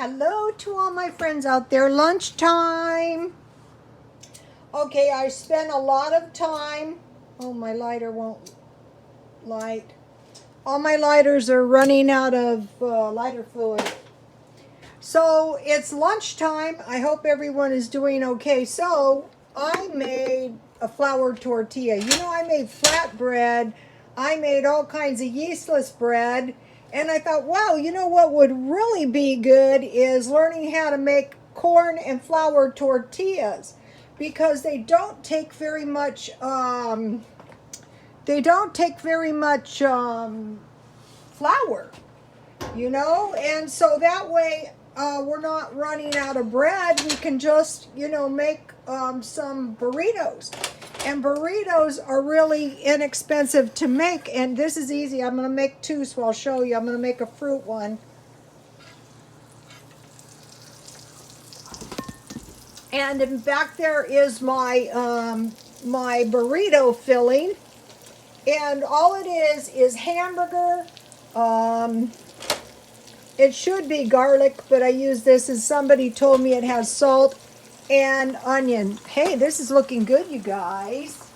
Hello to all my friends out there. Lunchtime. Okay, I spent a lot of time. Oh, my lighter won't light. All my lighters are running out of lighter fluid. So it's lunchtime. I hope everyone is doing okay. So I made a flour tortilla. You know, I made flatbread. I made all kinds of yeastless bread. And I thought, wow, you know what would really be good is learning how to make corn and flour tortillas, because they don't take very much. Flour, you know, and so that way we're not running out of bread. We can just, make some burritos. And burritos are really inexpensive to make, and this is easy. I'm going to make two, so I'll show you. I'm going to make a fruit one. And in back there is my my burrito filling, and all it is hamburger. It should be garlic, but I use this as somebody told me it has salt and onion. Hey, this is looking good, you guys.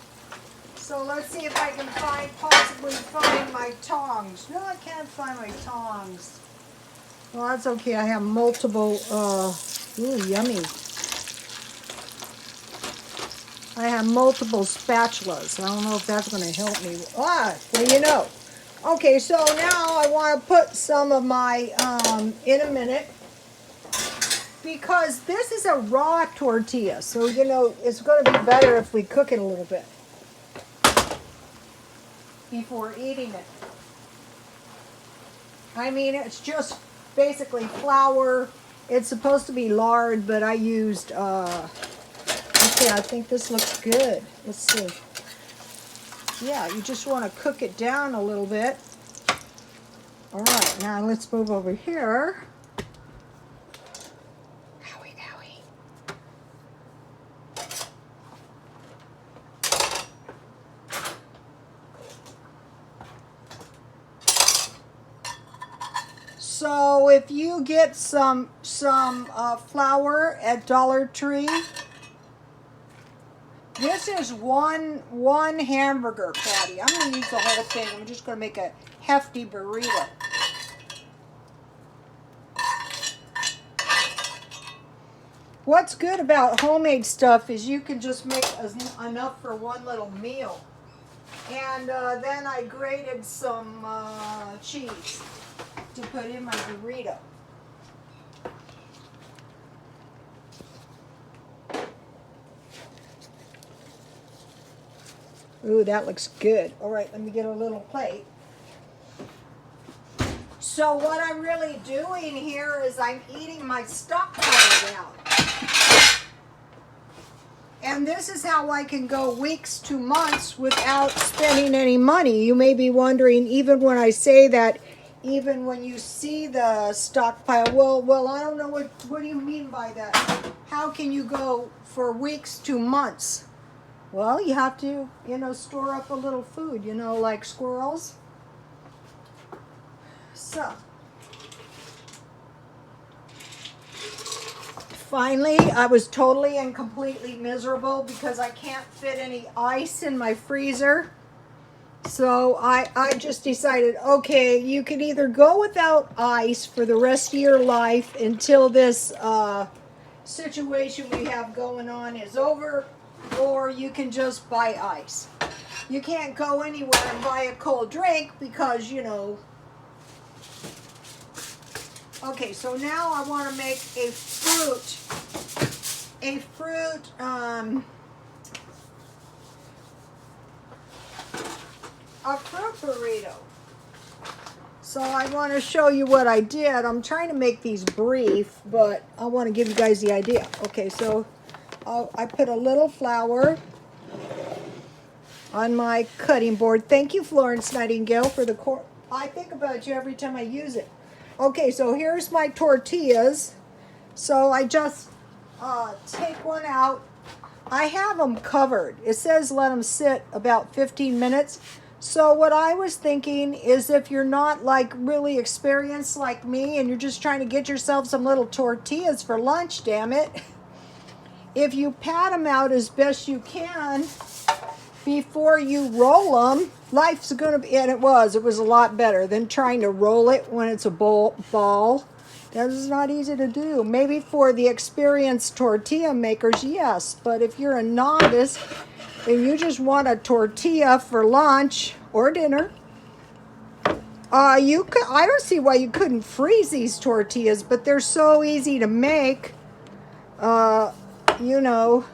So let's see if I can possibly find my tongs. No, I can't find my tongs. Well, that's okay. I have multiple, ooh, yummy. I have multiple spatulas. I don't know if that's going to help me. Well, you know. Okay, so now I want to put some of my, in a minute, because this is a raw tortilla. So, it's going to be better if we cook it a little bit before eating it. I mean, it's just basically flour. It's supposed to be lard, but I used, okay, I think this looks good. Let's see. Yeah, you just want to cook it down a little bit. All right, now let's move over here. Owie, owie. So if you get some flour at Dollar Tree, this is one hamburger patty. I'm going to use the whole thing. I'm just going to make a hefty burrito. What's good about homemade stuff is you can just make enough for one little meal. And then I grated some cheese to put in my burrito. Ooh, that looks good. All right, let me get a little plate. So what I'm really doing here is I'm eating my stockpile down. And this is how I can go weeks to months without spending any money. You may be wondering, even when I say that, even when you see the stockpile, well, I don't know what do you mean by that? How can you go for weeks to months? Well, you have to, store up a little food, like squirrels. So, finally, I was totally and completely miserable because I can't fit any ice in my freezer. So I just decided, okay, you can either go without ice for the rest of your life until this situation we have going on is over, or you can just buy ice. You can't go anywhere and buy a cold drink because, Okay, so now I want to make a fruit burrito. So I want to show you what I did. I'm trying to make these brief, but I want to give you guys the idea. Okay, so I put a little flour on my cutting board. Thank you, Florence Nightingale, for the I think about you every time I use it. Okay, so here's my tortillas. So I just take one out. I have them covered. It says let them sit about 15 minutes. So what I was thinking is if you're not like really experienced like me and you're just trying to get yourself some little tortillas for lunch, damn it, if you pat them out as best you can before you roll them, life's gonna be, and it was a lot better than trying to roll it when it's a ball. That is not easy to do. Maybe for the experienced tortilla makers, yes, but if you're a novice and you just want a tortilla for lunch or dinner, you could, I don't see why you couldn't freeze these tortillas, but they're so easy to make. You know,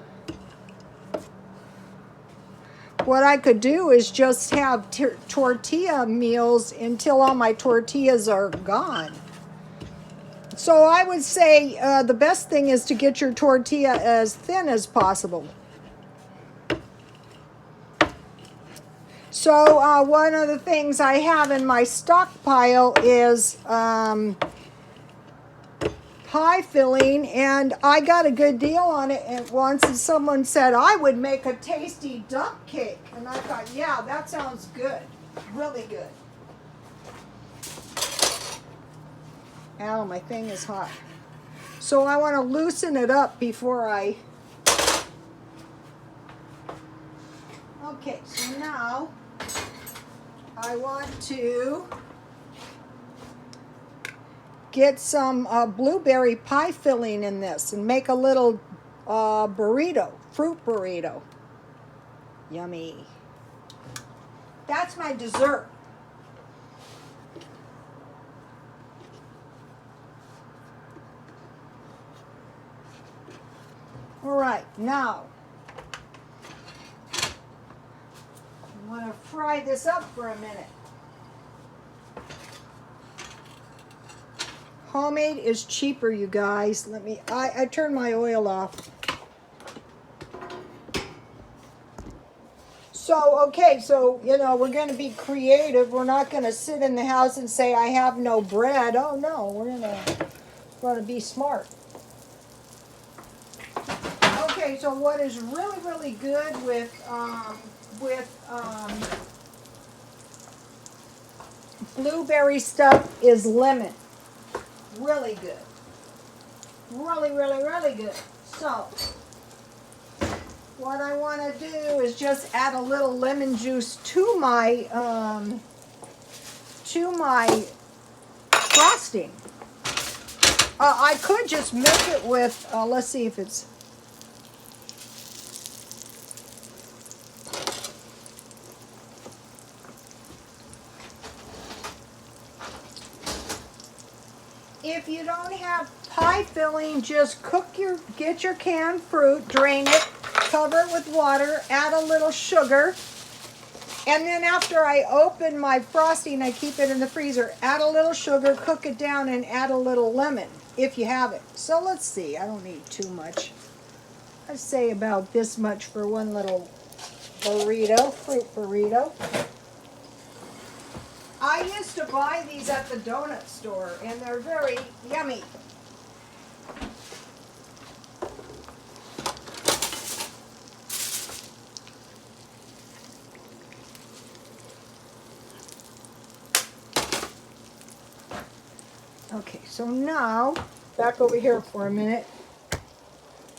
what I could do is just have tortilla meals until all my tortillas are gone. So I would say the best thing is to get your tortilla as thin as possible. So one of the things I have in my stockpile is pie filling, and I got a good deal on it at once, and someone said I would make a tasty duck cake, and I thought, yeah, that sounds good, really good. Ow, my thing is hot. So I want to loosen it up before I... Okay, so now I want to get some blueberry pie filling in this and make a little burrito, fruit burrito. Yummy. That's my dessert. All right, now I want to fry this up for a minute. Homemade is cheaper, you guys. I turned my oil off. So, okay, so, you know, we're going to be creative. We're not going to sit in the house and say, I have no bread. Oh, no, we're going to be smart. Okay, so what is really, really good with blueberry stuff is lemon. Really good. Really, really, really good. So, what I want to do is just add a little lemon juice to my frosting. I could just make it with, let's see if it's... If you don't have pie filling, just get your canned fruit, drain it, cover it with water, add a little sugar, and then after I open my frosting, I keep it in the freezer, add a little sugar, cook it down, and add a little lemon, if you have it. So let's see, I don't need too much. I'd say about this much for one little burrito, fruit burrito. I used to buy these at the donut store, and they're very yummy. Okay, so now, back over here for a minute.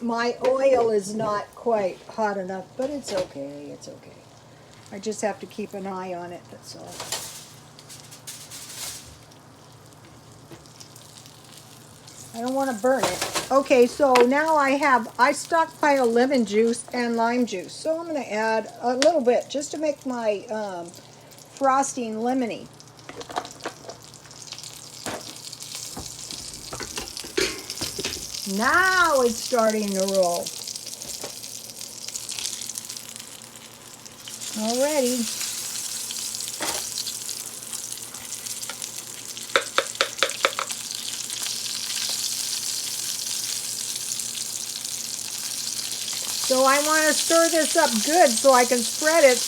My oil is not quite hot enough, but it's okay, it's okay. I just have to keep an eye on it, that's all. I don't want to burn it. Okay, so now I stockpile lemon juice and lime juice. So I'm going to add a little bit just to make my frosting lemony. Now it's starting to roll. Alrighty. So I want to stir this up good so I can spread it.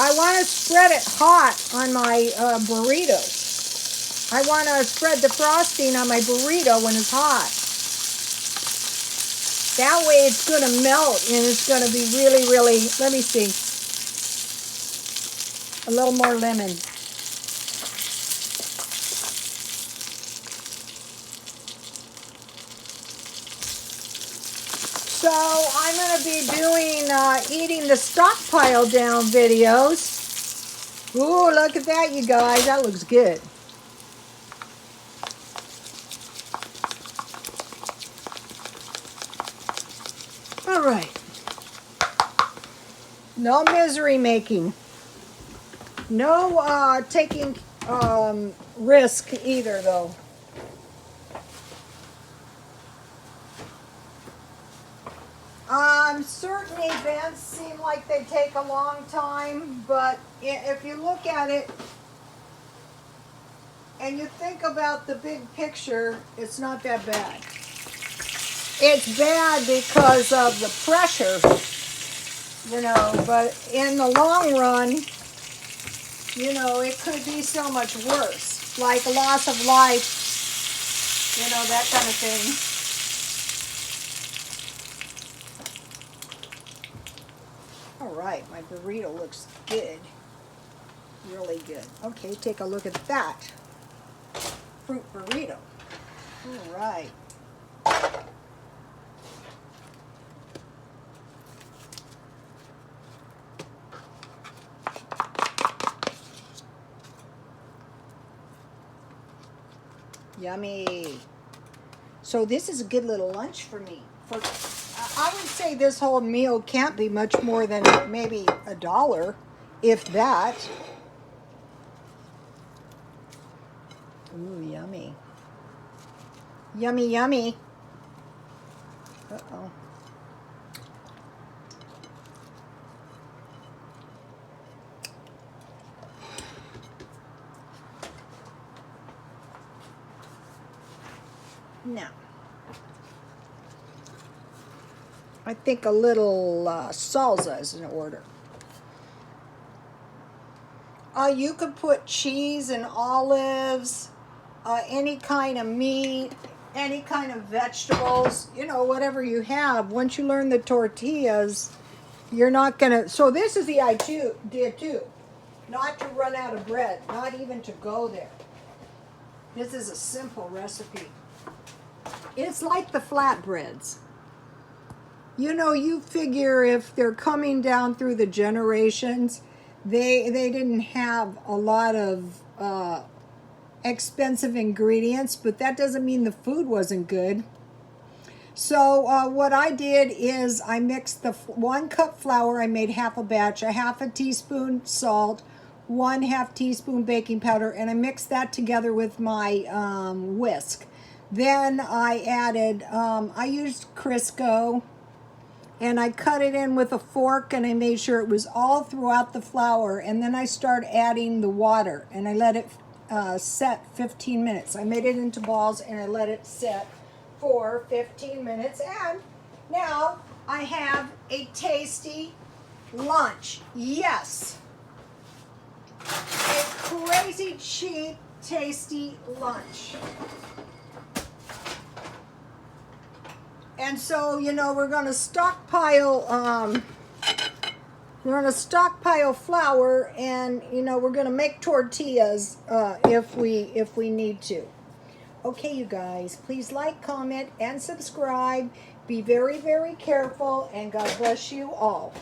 I want to spread it hot on my burritos. I want to spread the frosting on my burrito when it's hot. That way it's going to melt and it's going to be really, really, let me see. A little more lemon. So I'm going to be doing eating the stockpile down videos. Ooh, look at that, you guys. That looks good. All right. No misery making. No taking risk either, though. Certain events seem like they take a long time, but if you look at it and you think about the big picture, it's not that bad. It's bad because of the pressure, you know, but in the long run, you know, it could be so much worse, like loss of life, you know, that kind of thing. All right, my burrito looks good, really good. Okay, take a look at that fruit burrito. All right. Yummy. So this is a good little lunch for me. I would say this whole meal can't be much more than maybe $1, if that. Ooh, yummy. Yummy, yummy. Uh-oh. Now, I think a little salsa is in order. You could put cheese and olives, any kind of meat, any kind of vegetables, you know, whatever you have. Once you learn the tortillas, you're not going to... So this is the idea too. Not to run out of bread, not even to go there. This is a simple recipe. It's like the flatbreads. You know, you figure if they're coming down through the generations, they didn't have a lot of expensive ingredients, but that doesn't mean the food wasn't good. So what I did is I mixed the 1 cup flour. I made half a batch, a half a teaspoon salt, 1/2 teaspoon baking powder, and I mixed that together with my whisk. Then I added, I used Crisco, and I cut it in with a fork, and I made sure it was all throughout the flour, and then I started adding the water, and I let it set 15 minutes. I made it into balls, and I let it set for 15 minutes, and now I have a tasty lunch. Yes, a crazy cheap, tasty lunch. And so, you know, we're going to stockpile flour, and you know, we're going to make tortillas if we need to. Okay, you guys, please like, comment, and subscribe. Be very, very careful, and God bless you all.